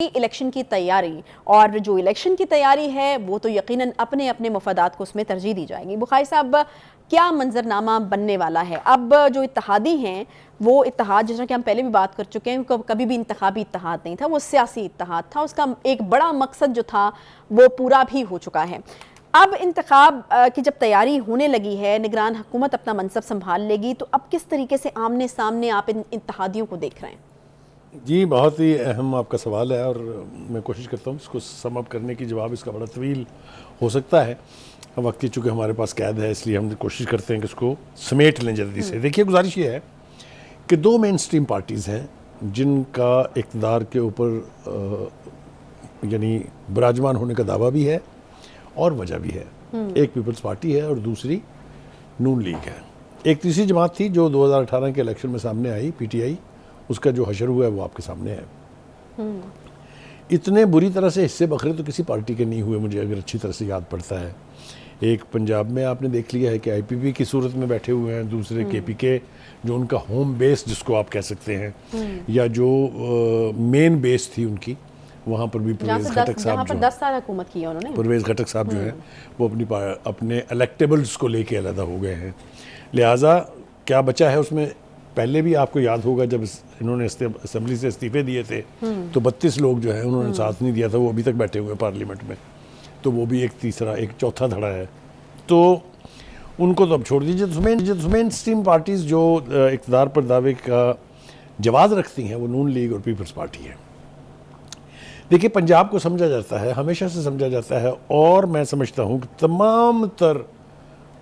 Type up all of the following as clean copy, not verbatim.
Election کی تیاری، اور جو الیکشن کی تیاری ہے وہ تو یقیناً اپنے اپنے مفادات کو اس میں ترجیح دی جائے گی۔ بخاری صاحب، کیا منظرنامہ بننے والا ہے؟ اب جو اتحادی ہیں وہ اتحاد، جس طرح کہ ہم پہلے بھی بات کر چکے ہیں، کبھی بھی انتخابی اتحاد نہیں تھا، وہ سیاسی اتحاد تھا، اس کا ایک بڑا مقصد جو تھا وہ پورا بھی ہو چکا ہے۔ اب انتخاب کی جب تیاری ہونے لگی ہے، نگران حکومت اپنا منصب سنبھال لے گی، تو اب کس طریقے سے آمنے سامنے آپ ان اتحادیوں کو دیکھ رہے ہیں؟ جی، بہت ہی اہم آپ کا سوال ہے، اور میں کوشش کرتا ہوں اس کو سم اپ کرنے کی۔ جواب اس کا بڑا طویل ہو سکتا ہے، وقت کی چونکہ ہمارے پاس قید ہے، اس لیے ہم کوشش کرتے ہیں کہ اس کو سمیٹ لیں جلدی سے۔ دیکھیے، گزارش یہ ہے کہ دو مین اسٹریم پارٹیز ہیں جن کا اقتدار کے اوپر یعنی براجمان ہونے کا دعویٰ بھی ہے اور وجہ بھی ہے۔ ایک پیپلز پارٹی ہے اور دوسری نون لیگ ہے۔ ایک تیسری جماعت تھی جو 2018 کے الیکشن میں سامنے آئی، پی ٹی آئی، اس کا جو حشر ہوا ہے وہ آپ کے سامنے ہے۔ اتنے بری طرح سے حصے بکھرے تو کسی پارٹی کے نہیں ہوئے، مجھے اگر اچھی طرح سے یاد پڑتا ہے۔ ایک پنجاب میں آپ نے دیکھ لیا ہے کہ آئی پی پی کی صورت میں بیٹھے ہوئے ہیں، دوسرے کے پی کے، جو ان کا ہوم بیس جس کو آپ کہہ سکتے ہیں، یا جو مین بیس تھی ان کی، وہاں پر بھی پرویز خٹک صاحب، جہاں پر 10 سال حکومت کی ہے انہوں نے، پرویز خٹک صاحب جو ہیں وہ اپنے الیکٹیبلز کو لے کے علیحدہ ہو گئے ہیں۔ لہٰذا کیا بچا ہے اس میں؟ پہلے بھی آپ کو یاد ہوگا جب انہوں نے اسمبلی سے استعفے دیے تھے تو 32 لوگ جو ہیں انہوں نے ساتھ نہیں دیا تھا، وہ ابھی تک بیٹھے ہوئے ہیں پارلیمنٹ میں، تو وہ بھی ایک چوتھا دھڑا ہے۔ تو ان کو تو اب چھوڑ دیجیے۔ مین اسٹریم پارٹیز جو اقتدار پر دعوے کا جواز رکھتی ہیں وہ نون لیگ اور پیپلز پارٹی ہے۔ دیکھیے، پنجاب کو سمجھا جاتا ہے، ہمیشہ سے سمجھا جاتا ہے، اور میں سمجھتا ہوں کہ تمام تر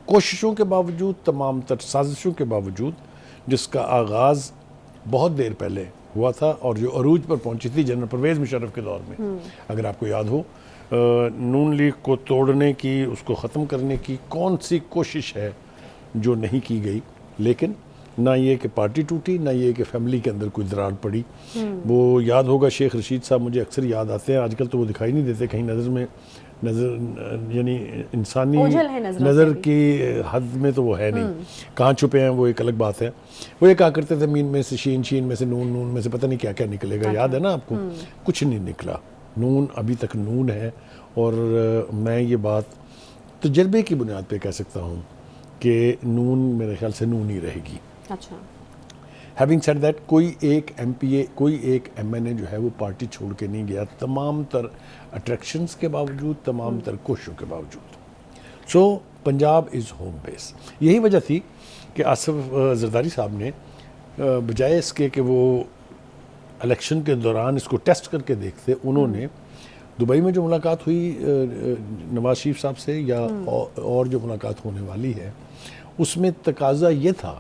کوششوں کے باوجود، تمام تر سازشوں کے باوجود، جس کا آغاز بہت دیر پہلے ہوا تھا اور جو عروج پر پہنچی تھی جنرل پرویز مشرف کے دور میں، اگر آپ کو یاد ہو، نون لیگ کو توڑنے کی، اس کو ختم کرنے کی کون سی کوشش ہے جو نہیں کی گئی؟ لیکن نہ یہ کہ پارٹی ٹوٹی، نہ یہ کہ فیملی کے اندر کوئی درار پڑی۔ وہ یاد ہوگا شیخ رشید صاحب مجھے اکثر یاد آتے ہیں، آج کل تو وہ دکھائی نہیں دیتے، کہیں نظر یعنی انسانی نظر کی حد میں تو وہ ہے نہیں، کہاں چھپے ہیں وہ ایک الگ بات ہے۔ وہ یہ کہا کرتے تھے مین میں سے شین، شین میں سے نون، نون میں سے پتہ نہیں کیا کیا نکلے گا، یاد ہے نا آپ کو؟ کچھ نہیں نکلا، نون ابھی تک نون ہے، اور میں یہ بات تجربے کی بنیاد پہ کہہ سکتا ہوں کہ نون میرے خیال سے نون ہی رہے گی۔ اچھا، ہیونگ سیڈ دیٹ، کوئی ایک ایم پی اے، کوئی ایک ایم این اے جو ہے وہ پارٹی چھوڑ کے نہیں گیا، تمام تر اٹریکشنز کے باوجود، تمام تر کوششوں کے باوجود۔ سو پنجاب از ہوم بیس۔ یہی وجہ تھی کہ آصف زرداری صاحب نے بجائے اس کے کہ وہ الیکشن کے دوران اس کو ٹیسٹ کر کے دیکھتے، انہوں نے دبئی میں جو ملاقات ہوئی نواز شریف صاحب سے، یا اور جو ملاقات ہونے والی ہے، اس میں تقاضا یہ تھا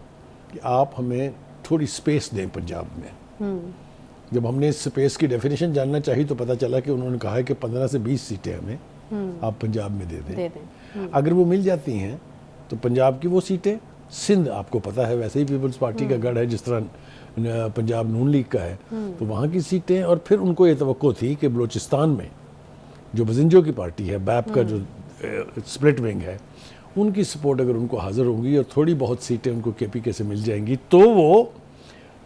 کہ آپ ہمیں تھوڑی سپیس دیں پنجاب میں۔ جب ہم نے اس سپیس کی ڈیفینیشن جاننا چاہی تو پتہ چلا کہ انہوں نے کہا ہے کہ 15 سے 20 سیٹیں ہمیں آپ پنجاب میں دے دیں۔ اگر وہ مل جاتی ہیں تو پنجاب کی وہ سیٹیں، سندھ آپ کو پتہ ہے ویسے ہی پیپلز پارٹی کا گڑھ ہے جس طرح پنجاب نون لیگ کا ہے، تو وہاں کی سیٹیں، اور پھر ان کو یہ توقع تھی کہ بلوچستان میں جو بزنجو کی پارٹی ہے، بیپ کا جو سپلٹ ونگ ہے، ان کی سپورٹ اگر ان کو حاضر ہوگی اور تھوڑی بہت سیٹیں ان کو کے پی کے سے مل جائیں گی تو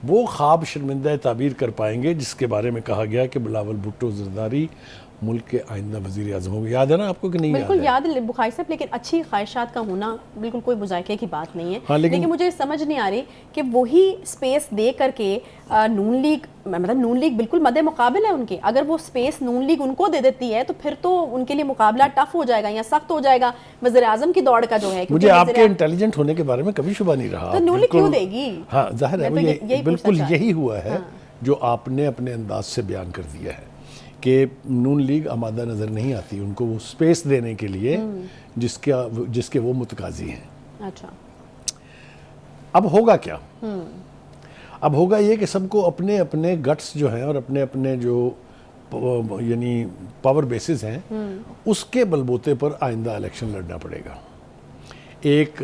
وہ خواب شرمندہ تعبیر کر پائیں گے جس کے بارے میں کہا گیا کہ بلاول بھٹو زرداری ملک کے آئندہ وزیر اعظم ہوں گے۔ یاد ہے نا آپ کو کہ نہیں؟ بالکل یاد ہے بخاری صاحب، لیکن اچھی خواہشات کا ہونا بالکل کوئی مذائقے کی بات نہیں ہے، لیکن مجھے سمجھ نہیں آ رہی کہ وہی سپیس دے کر کے نون لیگ بالکل مد مقابل ہے ان کے، اگر وہ سپیس نون لیگ ان کو دے دیتی ہے تو پھر تو ان کے لیے مقابلہ ٹف ہو جائے گا یا سخت ہو جائے گا وزیر اعظم کی دوڑ کا جو ہے۔ مجھے آپ کے انٹیلیجنٹ ہونے کے بارے میں کبھی شبہ نہیں رہا، تو نون لیگ کیوں دے گی؟ ہاں ظاہر ہے، بالکل یہی ہوا ہے جو آپ نے اپنے انداز سے بیان کر دیا ہے کہ نون لیگ آمادہ نظر نہیں آتی ان کو وہ سپیس دینے کے لیے جس کے وہ متقاضی ہیں۔ اچھا، اب ہوگا کیا؟ اب ہوگا یہ کہ سب کو اپنے اپنے گٹس جو ہیں اور اپنے اپنے جو یعنی پاور بیسز ہیں اس کے بلبوتے پر آئندہ الیکشن لڑنا پڑے گا۔ ایک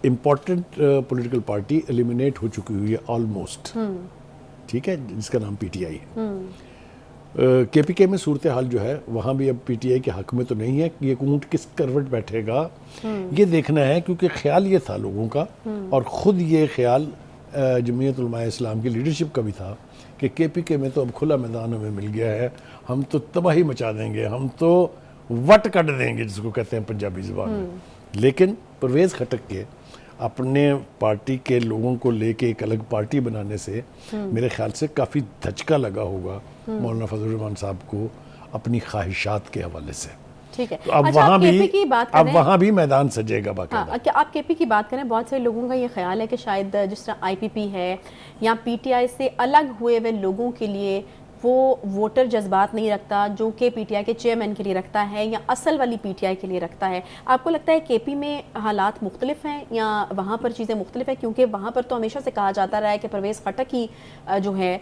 امپورٹنٹ پولیٹیکل پارٹی ایلیمینیٹ ہو چکی ہوئی ہے آلموسٹ، ٹھیک ہے، جس کا نام پی ٹی آئی ہے۔ کے پی کے میں صورتحال جو ہے وہاں بھی اب پی ٹی آئی کے حق میں تو نہیں ہے، یہ اونٹ کس کروٹ بیٹھے گا یہ دیکھنا ہے، کیونکہ خیال یہ تھا لوگوں کا، اور خود یہ خیال جمعیت علماء اسلام کی لیڈرشپ کا بھی تھا کہ کے پی کے میں تو اب کھلا میدان ہمیں مل گیا ہے, ہم تو تباہی مچا دیں گے, ہم تو وٹ کٹ دیں گے جس کو کہتے ہیں پنجابی زبان میں. لیکن پرویز خٹک کے اپنے پارٹی کے لوگوں کو لے کے ایک الگ پارٹی بنانے سے میرے خیال سے کافی دھچکا لگا ہوگا مولانا فضل الرحمان صاحب کو اپنی خواہشات کے حوالے سے. ٹھیک ہے, تو اب وہاں بھی میدان سجے گا باقاعدہ. آپ کے پی کی بات کریں, بہت سے لوگوں کا یہ خیال ہے کہ شاید جس طرح آئی پی پی ہے یا پی ٹی آئی سے الگ ہوئے ہوئے لوگوں کے لیے وہ ووٹر جذبات نہیں رکھتا جو کہ پی ٹی آئی کے چیئرمین کے لیے رکھتا ہے یا اصل والی پی ٹی آئی کے لیے رکھتا ہے. آپ کو لگتا ہے کے پی میں حالات مختلف ہیں یا وہاں پر چیزیں مختلف ہیں؟ کیونکہ وہاں پر تو ہمیشہ سے کہا جاتا رہا ہے کہ پرویز خٹک ہی جو ہے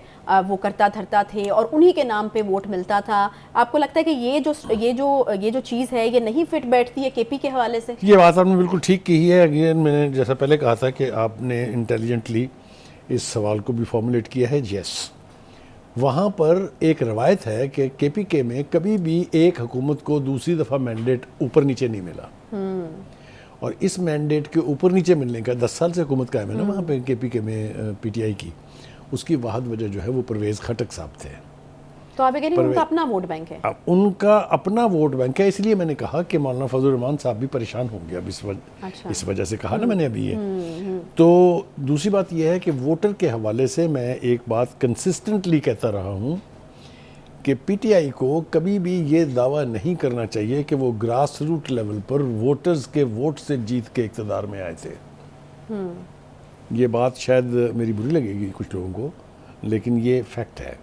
وہ کرتا دھرتا تھے اور انہی کے نام پہ ووٹ ملتا تھا. آپ کو لگتا ہے کہ یہ جو چیز ہے یہ نہیں فٹ بیٹھتی ہے کے پی کے حوالے سے؟ یہ بات آپ نے بالکل ٹھیک کی ہے. اگین میں نے جیسا پہلے کہا تھا کہ آپ نے انٹیلیجنٹلی اس سوال کو بھی فارمولیٹ کیا ہے. یس, وہاں پر ایک روایت ہے کہ کے پی کے میں کبھی بھی ایک حکومت کو دوسری دفعہ مینڈیٹ اوپر نیچے نہیں ملا, اور اس مینڈیٹ کے اوپر نیچے ملنے کا 10 سال سے حکومت قائم ہے نا وہاں پہ کے پی کے میں پی ٹی آئی کی, اس کی واحد وجہ جو ہے وہ پرویز خٹک صاحب تھے. تو آپ یہ کہہ رہے ہیں ان کا اپنا ووٹ بینک ہے؟ ان کا اپنا ووٹ بینک ہے, اس لیے میں نے کہا کہ مولانا فضل الرحمان صاحب بھی پریشان ہوں گے اب اس وجہ سے کہا نا میں نے ابھی یہ. تو دوسری بات یہ ہے کہ ووٹر کے حوالے سے میں ایک بات کنسسٹنٹلی کہتا رہا ہوں کہ پی ٹی آئی کو کبھی بھی یہ دعویٰ نہیں کرنا چاہیے کہ وہ گراس روٹ لیول پر ووٹرز کے ووٹ سے جیت کے اقتدار میں آئے تھے. یہ بات شاید میری بری لگے گی کچھ لوگوں کو, لیکن یہ فیکٹ ہے.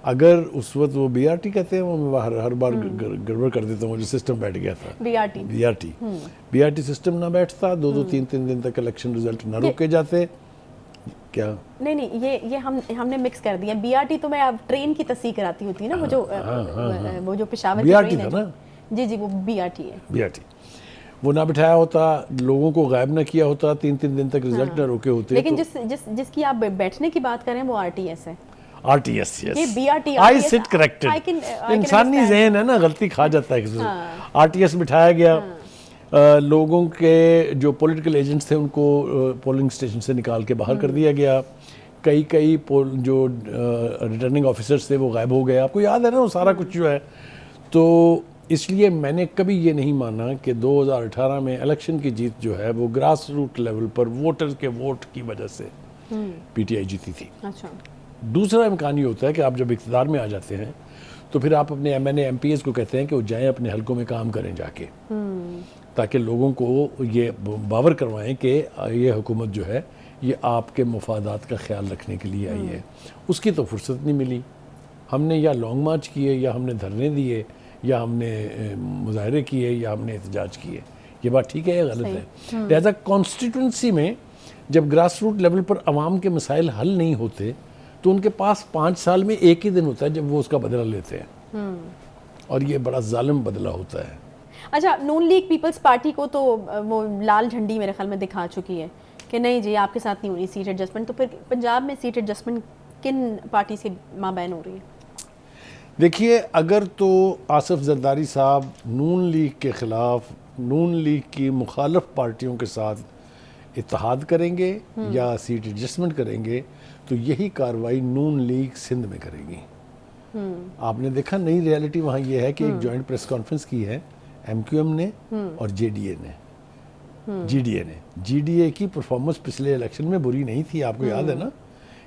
اگر اس وقت وہ بی آر ٹی کہتے ہیں, وہ میں ہر بار گڑبڑ کر دیتا ہوں, جو سسٹم بیٹھ گیا تھا بی آر ٹی سسٹم نہ بیٹھتا, 2-3 دن تک الیکشن ریزلٹ نہ روکے جاتے. کیا نہیں یہ ہم نے مکس کر دیا. بی آر ٹی تو میں اب ٹرین کی تصحیح کراتی ہوتی نا, وہ جو پشاور کی ٹرین ہے. جی وہ بی آر ٹی ہے. بی آر ٹی وہ نہ بٹھایا ہوتا, لوگوں کو غائب نہ کیا ہوتا, 3 دن تک ریزلٹ نہ روکے ہوتے. لیکن جس کی آپ بیٹھنے کی بات کریں وہ آر ٹی ایس ہے. آر ٹی ایس, آئی سٹ کریکٹڈ. انسانی ذہن ہے نا, غلطی کھا جاتا ہے. آر ٹی ایس بٹھایا گیا, لوگوں کے جو پولیٹیکل ایجنٹس تھے ان کو پولنگ اسٹیشن سے نکال کے باہر کر دیا گیا. کئی جو ریٹرننگ آفیسرز تھے وہ غائب ہو گئے. آپ کو یاد ہے نا وہ سارا کچھ جو ہے. تو اس لیے میں نے کبھی یہ نہیں مانا کہ 2018 میں الیکشن کی جیت جو ہے وہ گراس روٹ لیول پر ووٹر کے ووٹ کی وجہ سے پی ٹی آئی جیتی تھی. دوسرا امکان یہ ہوتا ہے کہ آپ جب اقتدار میں آ جاتے ہیں تو پھر آپ اپنے M N A M P As کو کہتے ہیں کہ وہ جائیں اپنے حلقوں میں کام کریں جا کے, تاکہ لوگوں کو یہ باور کروائیں کہ یہ حکومت جو ہے یہ آپ کے مفادات کا خیال رکھنے کے لیے آئی ہے. اس کی تو فرصت نہیں ملی. ہم نے یا لانگ مارچ کیے, یا ہم نے دھرنے دیے, یا ہم نے مظاہرے کیے, یا ہم نے احتجاج کیے. یہ بات ٹھیک ہے یا غلط ہے؟ لہذا کانسٹیٹوئنسی میں جب گراس روٹ لیول پر عوام کے مسائل حل نہیں ہوتے تو ان کے پاس 5 سال میں ایک ہی دن ہوتا ہے جب وہ اس کا بدلہ لیتے ہیں, اور یہ بڑا ظالم بدلہ ہوتا ہے. اچھا, نون لیگ پیپلز پارٹی کو تو وہ لال جھنڈی میرے خیال میں دکھا چکی ہے کہ نہیں جی آپ کے ساتھ نہیں ہو رہی سیٹ ایڈجسٹمنٹ. تو پھر پنجاب میں سیٹ ایڈجسٹمنٹ کن پارٹی سے مابین ہو رہی ہے؟ دیکھیے, اگر تو آصف زرداری صاحب نون لیگ کے خلاف نون لیگ کی مخالف پارٹیوں کے ساتھ اتحاد کریں گے یا سیٹ ایڈجسٹمنٹ کریں گے تو یہی کاروائی نون لیگ سندھ میں کرے گی. آپ نے دیکھا نئی ریالٹی وہاں یہ ہے کہ ایک جوائنٹ پریس کانفرنس کی ہے ایم کیو ایم نے اور جے ڈی اے نے. جی ڈی اے کی پرفارمنس پچھلے الیکشن میں بری نہیں تھی, آپ کو یاد ہے نا.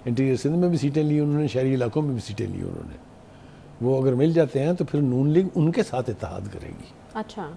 انٹیریئر سندھ میں بھی سیٹیں لی انہوں نے, شہری علاقوں میں بھی سیٹیں لی انہوں نے. وہ اگر مل جاتے ہیں تو پھر نون لیگ ان کے ساتھ اتحاد کرے گی. اچھا.